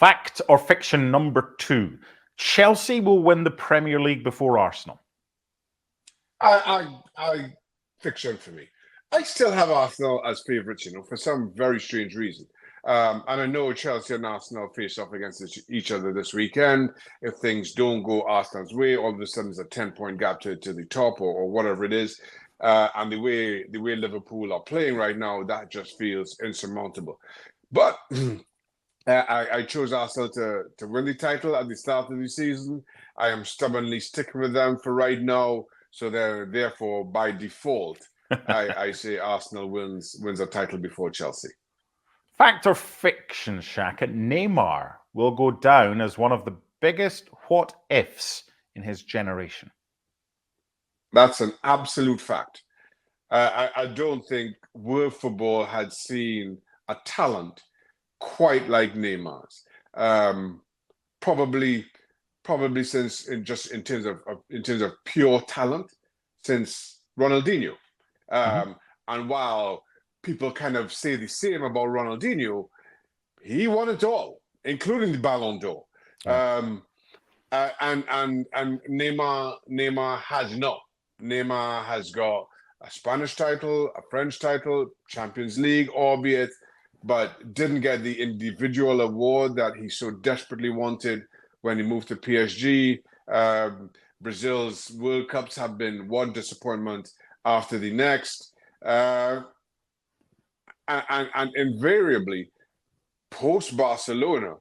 Fact or fiction number 2. Chelsea will win the Premier League before Arsenal. I fiction for me. I still have Arsenal as favourites, for some very strange reason. And I know Chelsea and Arsenal face off against each other this weekend. If things don't go Arsenal's way, all of a sudden there's a 10-point gap to the top or whatever it is. And the way Liverpool are playing right now, that just feels insurmountable. But I chose Arsenal to win the title at the start of the season. I am stubbornly sticking with them for right now. So therefore, by default, I say Arsenal wins a title before Chelsea. Fact or fiction, Shaka? Neymar will go down as one of the biggest what-ifs in his generation. That's an absolute fact. I don't think world football had seen a talent quite like Neymar's. Probably since in terms of pure talent, since Ronaldinho. And while people kind of say the same about Ronaldinho, he won it all, including the Ballon d'Or. And Neymar has not. Neymar has got a Spanish title, a French title, Champions League, albeit, but didn't get the individual award that he so desperately wanted when he moved to PSG. Brazil's World Cups have been one disappointment after the next. And invariably, post-Barcelona,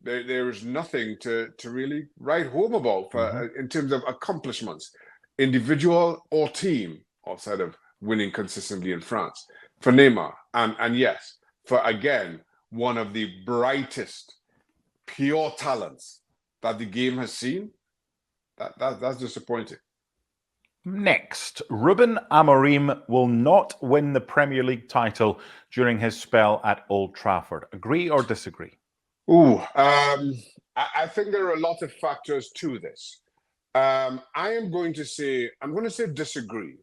there is nothing to really write home about in terms of accomplishments, individual or team, outside of winning consistently in France, for Neymar. And yes, for, again, one of the brightest, pure talents that the game has seen. That's disappointing. Next, Ruben Amorim will not win the Premier League title during his spell at Old Trafford. Agree or disagree? I think there are a lot of factors to this. I'm going to say disagree.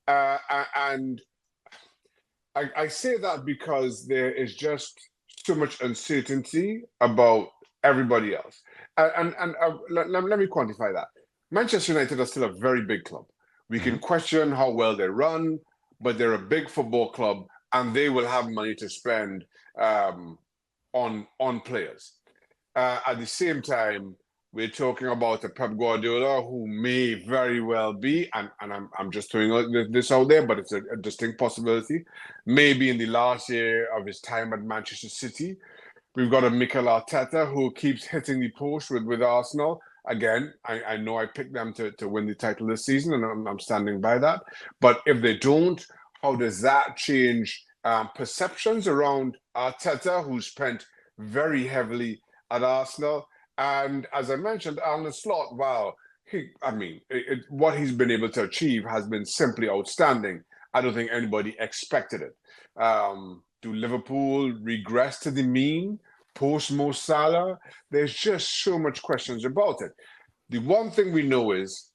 And I say that because there is just so much uncertainty about everybody else. And let me quantify that. Manchester United are still a very big club. We can question how well they run, but they're a big football club, and they will have money to spend on players. At the same time, we're talking about a Pep Guardiola who may very well be, and I'm just throwing this out there, but it's a distinct possibility, maybe in the last year of his time at Manchester City. We've got a Mikel Arteta who keeps hitting the post with Arsenal. Again, I know I picked them to win the title this season, and I'm standing by that. But if they don't, how does that change perceptions around Arteta, who spent very heavily at Arsenal? And as I mentioned, Arne Slot, wow, what he's been able to achieve has been simply outstanding. I don't think anybody expected it. Do Liverpool regress to the mean post Mo Salah? There's just so much questions about it. The one thing we know is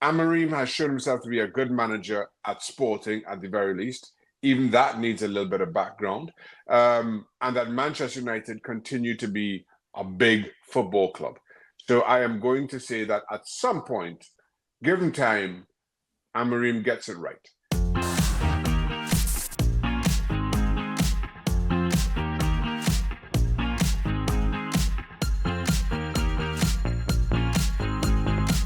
Amorim has shown himself to be a good manager at Sporting, at the very least. Even that needs a little bit of background. And that Manchester United continue to be a big football club. So I am going to say that at some point, given time, Amorim gets it right.